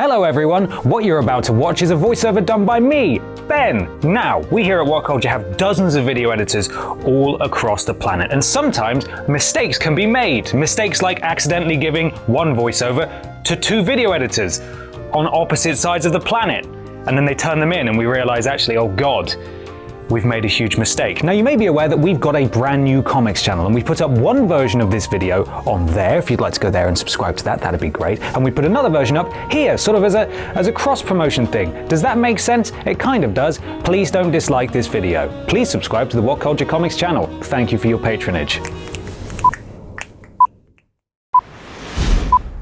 Hello everyone, what you're about to watch is a voiceover done by me, Ben. Now, we here at Whatculture have dozens of video editors all across the planet, and sometimes mistakes can be made. Mistakes like accidentally giving one voiceover to two video editors on opposite sides of the planet. And then they turn them in and we realize actually, oh God, we've made a huge mistake. Now you may be aware that we've got a brand new comics channel and we put up one version of this video on there. If you'd like to go there and subscribe to that, that'd be great. And we put another version up here, sort of as a cross-promotion thing. Does that make sense? It kind of does. Please don't dislike this video. Please subscribe to the Whatculture Comics channel. Thank you for your patronage.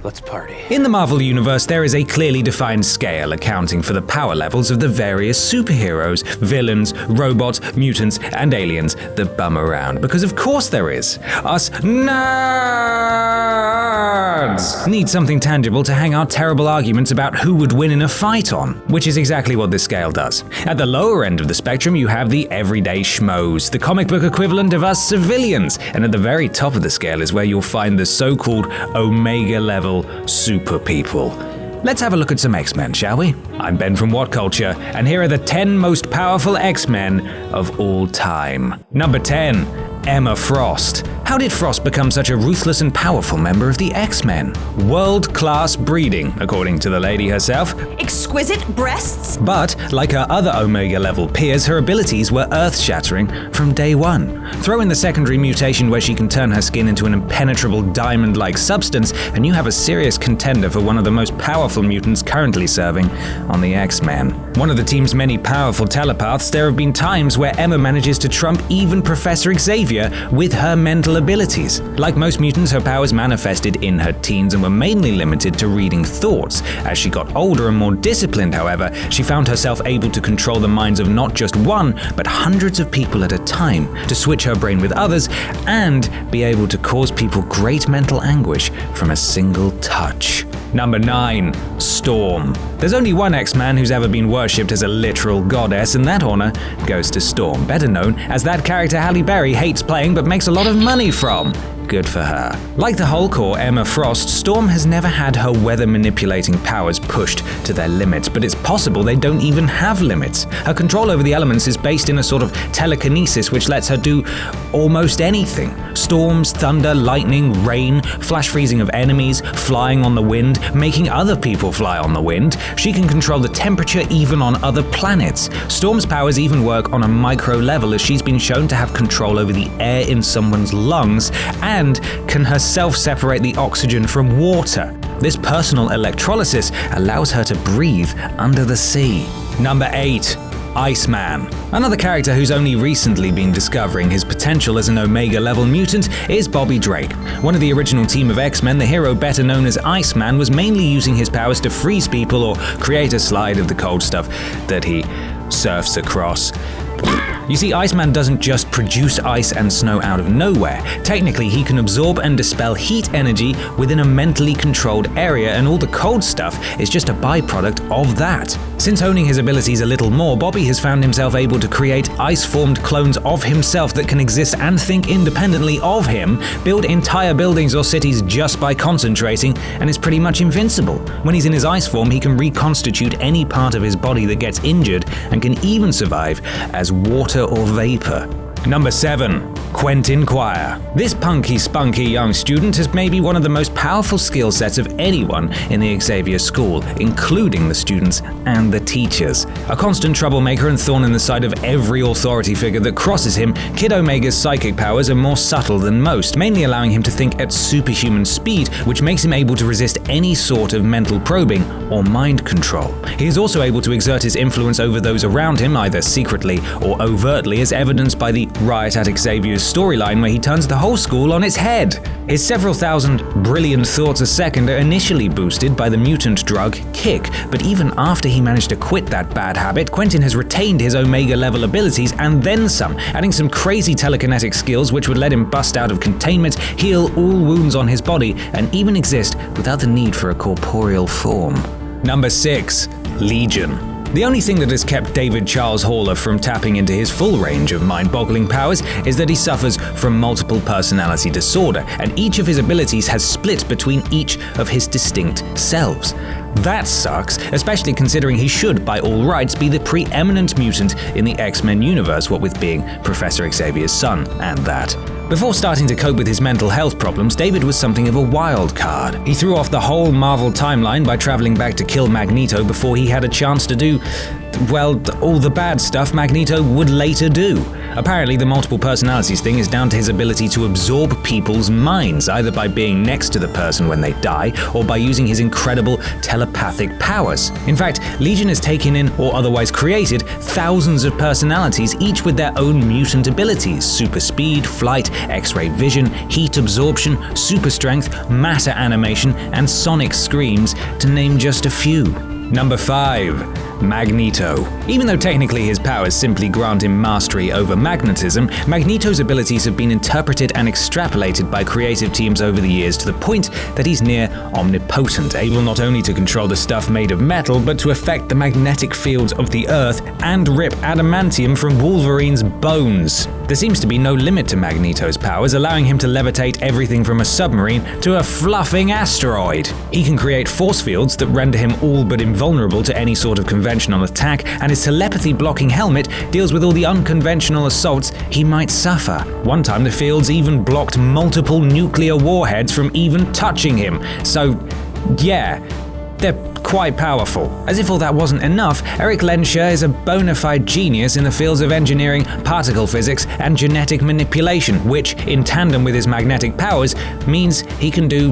Let's party. In the Marvel Universe, there is a clearly defined scale accounting for the power levels of the various superheroes, villains, robots, mutants, and aliens that bum around. Because of course there is. Us nerds need something tangible to hang our terrible arguments about who would win in a fight on, which is exactly what this scale does. At the lower end of the spectrum, you have the everyday schmoes, the comic book equivalent of us civilians, and at the very top of the scale is where you'll find the so-called Omega level super people. Let's have a look at some X-Men, shall we? I'm Ben from Whatculture, and here are the 10 most powerful X-Men of all time. Number 10. Emma Frost. How did Frost become such a ruthless and powerful member of the X-Men? World-class breeding, according to the lady herself. Exquisite breasts? But, like her other Omega-level peers, her abilities were earth-shattering from day one. Throw in the secondary mutation where she can turn her skin into an impenetrable diamond-like substance, and you have a serious contender for one of the most powerful mutants currently serving on the X-Men. One of the team's many powerful telepaths, there have been times where Emma manages to trump even Professor Xavier with her mental abilities. Like most mutants, her powers manifested in her teens and were mainly limited to reading thoughts. As she got older and more disciplined, however, she found herself able to control the minds of not just one, but hundreds of people at a time, to switch her brain with others, and be able to cause people great mental anguish from a single touch. Number 9. Storm. There's only one X-Man who's ever been worshipped as a literal goddess, and that honor goes to Storm, better known as that character Halle Berry hates playing but makes a lot of money from. Good for her. Like the Hulk or Emma Frost, Storm has never had her weather-manipulating powers pushed to their limits, but it's possible they don't even have limits. Her control over the elements is based in a sort of telekinesis which lets her do almost anything. Storms, thunder, lightning, rain, flash freezing of enemies, flying on the wind, making other people fly on the wind. She can control the temperature even on other planets. Storm's powers even work on a micro level, as she's been shown to have control over the air in someone's lungs and can herself separate the oxygen from water. This personal electrolysis allows her to breathe under the sea. Number 8. ICEMAN. Another character who's only recently been discovering his potential as an Omega-level mutant is Bobby Drake. One of the original team of X-Men, the hero better known as ICEMAN was mainly using his powers to freeze people or create a slide of the cold stuff that he surfs across. You see, ICEMAN doesn't just produce ice and snow out of nowhere. Technically, he can absorb and dispel heat energy within a mentally controlled area, and all the cold stuff is just a byproduct of that. Since honing his abilities a little more, Bobby has found himself able to create ice-formed clones of himself that can exist and think independently of him, build entire buildings or cities just by concentrating, and is pretty much invincible. When he's in his ice form, he can reconstitute any part of his body that gets injured and can even survive as water or vapor. Number 7. QUENTIN QUIRE. This punky-spunky young student has maybe one of the most powerful skill sets of anyone in the Xavier School, including the students and the teachers. A constant troublemaker and thorn in the side of every authority figure that crosses him, Kid Omega's psychic powers are more subtle than most, mainly allowing him to think at superhuman speed, which makes him able to resist any sort of mental probing or mind control. He is also able to exert his influence over those around him, either secretly or overtly, as evidenced by the riot at Xavier's storyline where he turns the whole school on its head. His several thousand brilliant thoughts a second are initially boosted by the mutant drug Kick, but even after he managed to quit that bad habit, Quentin has retained his Omega-level abilities and then some, adding some crazy telekinetic skills which would let him bust out of containment, heal all wounds on his body, and even exist without the need for a corporeal form. Number 6. Legion. The only thing that has kept David Charles Haller from tapping into his full range of mind-boggling powers is that he suffers from multiple personality disorder, and each of his abilities has split between each of his distinct selves. That sucks, especially considering he should, by all rights, be the preeminent mutant in the X-Men universe, what with being Professor Xavier's son, and that. Before starting to cope with his mental health problems, David was something of a wild card. He threw off the whole Marvel timeline by traveling back to kill Magneto before he had a chance to do, well, all the bad stuff Magneto would later do. Apparently, the multiple personalities thing is down to his ability to absorb people's minds, either by being next to the person when they die, or by using his incredible telepathic powers. In fact, Legion has taken in, or otherwise created, thousands of personalities, each with their own mutant abilities: super speed, flight, X-ray vision, heat absorption, super strength, matter animation, and sonic screams, to name just a few. Number 5. Magneto. Even though technically his powers simply grant him mastery over magnetism, Magneto's abilities have been interpreted and extrapolated by creative teams over the years to the point that he's near omnipotent, able not only to control the stuff made of metal, but to affect the magnetic fields of the Earth and rip adamantium from Wolverine's bones. There seems to be no limit to Magneto's powers, allowing him to levitate everything from a submarine to a fluffing asteroid. He can create force fields that render him all but invulnerable to any sort of conventional attack, and his telepathy-blocking helmet deals with all the unconventional assaults he might suffer. One time the fields even blocked multiple nuclear warheads from even touching him. So, yeah, they're quite powerful. As if all that wasn't enough, Eric Lensher is a bona fide genius in the fields of engineering, particle physics, and genetic manipulation, which, in tandem with his magnetic powers, means he can do,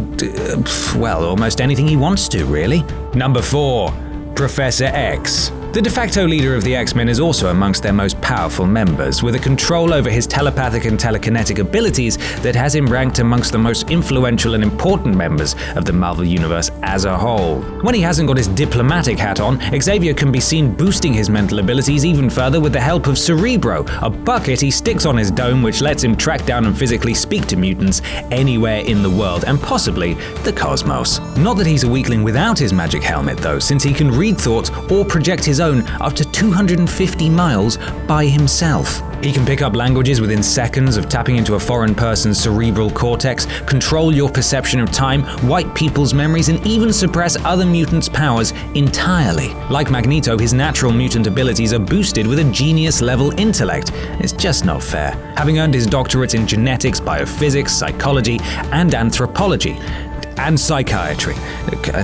well, almost anything he wants to, really. Number 4. Professor X. The de facto leader of the X-Men is also amongst their most powerful members, with a control over his telepathic and telekinetic abilities that has him ranked amongst the most influential and important members of the Marvel Universe as a whole. When he hasn't got his diplomatic hat on, Xavier can be seen boosting his mental abilities even further with the help of Cerebro, a bucket he sticks on his dome which lets him track down and physically speak to mutants anywhere in the world, and possibly the cosmos. Not that he's a weakling without his magic helmet though, since he can read thoughts or project his own up to 250 miles by himself. He can pick up languages within seconds of tapping into a foreign person's cerebral cortex, control your perception of time, wipe people's memories, and even suppress other mutants' powers entirely. Like Magneto, his natural mutant abilities are boosted with a genius-level intellect. It's just not fair. Having earned his doctorates in genetics, biophysics, psychology, and anthropology, and psychiatry.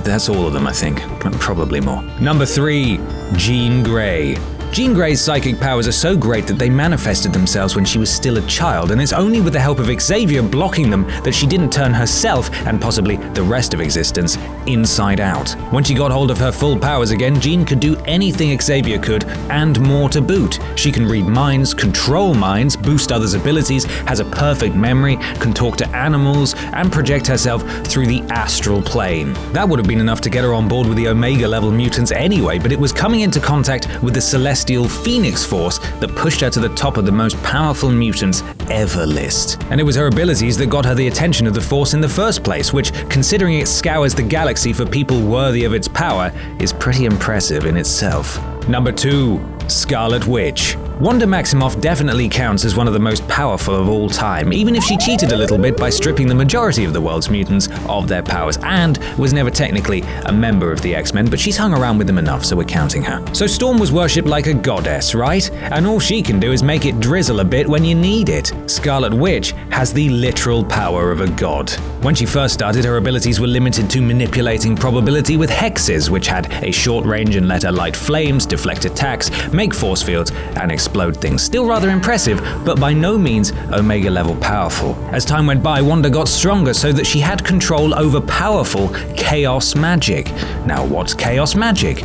That's all of them, I think. Probably more. Number 3. Jean Grey. Jean Grey's psychic powers are so great that they manifested themselves when she was still a child, and it's only with the help of Xavier blocking them that she didn't turn herself, and possibly the rest of existence, inside out. When she got hold of her full powers again, Jean could do anything Xavier could, and more to boot. She can read minds, control minds, boost others' abilities, has a perfect memory, can talk to animals, and project herself through the astral plane. That would have been enough to get her on board with the Omega-level mutants anyway, but it was coming into contact with the Celestial Phoenix Force that pushed her to the top of the most powerful mutants ever list. And it was her abilities that got her the attention of the Force in the first place, which, considering it scours the galaxy for people worthy of its power, is pretty impressive in itself. Number 2. Scarlet Witch. Wanda Maximoff definitely counts as one of the most powerful of all time, even if she cheated a little bit by stripping the majority of the world's mutants of their powers, and was never technically a member of the X-Men, but she's hung around with them enough, so we're counting her. So Storm was worshipped like a goddess, right? And all she can do is make it drizzle a bit when you need it. Scarlet Witch has the literal power of a god. When she first started, her abilities were limited to manipulating probability with hexes, which had a short range and let her light flames, deflect attacks, make force fields, and explode things. Still rather impressive, but by no means Omega level powerful. As time went by, Wanda got stronger so that she had control over powerful chaos magic. Now what's chaos magic?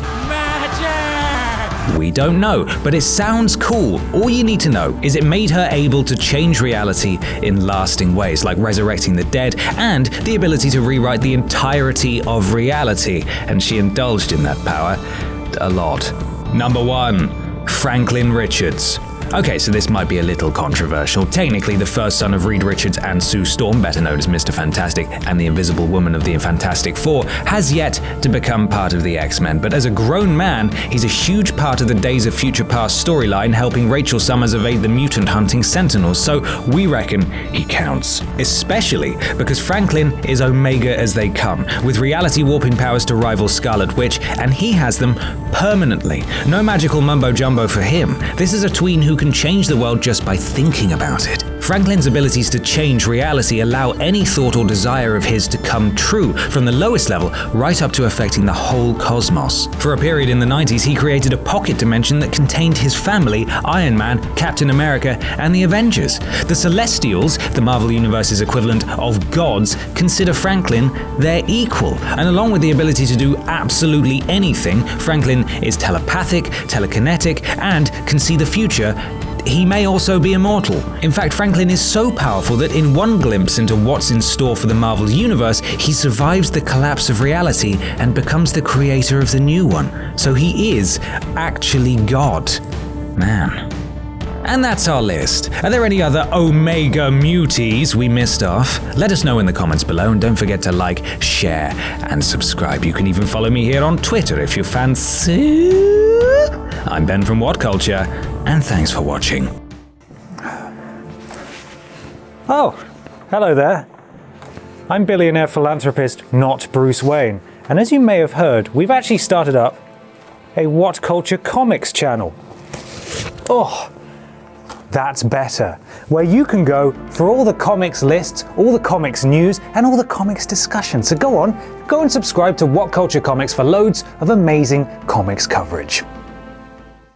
We don't know, but it sounds cool. All you need to know is it made her able to change reality in lasting ways, like resurrecting the dead, and the ability to rewrite the entirety of reality, and she indulged in that power a lot. Number 1. Franklin Richards. Okay, so this might be a little controversial. Technically, the first son of Reed Richards and Sue Storm, better known as Mr. Fantastic and the Invisible Woman of the Fantastic Four, has yet to become part of the X-Men, but as a grown man, he's a huge part of the Days of Future Past storyline, helping Rachel Summers evade the mutant-hunting Sentinels, so we reckon he counts. Especially because Franklin is Omega as they come, with reality-warping powers to rival Scarlet Witch, and he has them permanently. No magical mumbo-jumbo for him. This is a tween who can change the world just by thinking about it. Franklin's abilities to change reality allow any thought or desire of his to come true, from the lowest level right up to affecting the whole cosmos. For a period in the 90s, he created a pocket dimension that contained his family, Iron Man, Captain America, and the Avengers. The Celestials, the Marvel Universe's equivalent of gods, consider Franklin their equal. And along with the ability to do absolutely anything, Franklin is telepathic, telekinetic, and can see the future. He may also be immortal. In fact, Franklin is so powerful that in one glimpse into what's in store for the Marvel Universe, he survives the collapse of reality and becomes the creator of the new one. So he is actually God. Man. And that's our list. Are there any other Omega muties we missed off? Let us know in the comments below, and don't forget to like, share, and subscribe. You can even follow me here on Twitter if you fancy. I'm Ben from Whatculture, and thanks for watching. Oh, hello there. I'm billionaire philanthropist, not Bruce Wayne. And as you may have heard, we've actually started up a Whatculture comics channel. Oh, that's better. Where you can go for all the comics lists, all the comics news, and all the comics discussion. So go and subscribe to Whatculture Comics for loads of amazing comics coverage.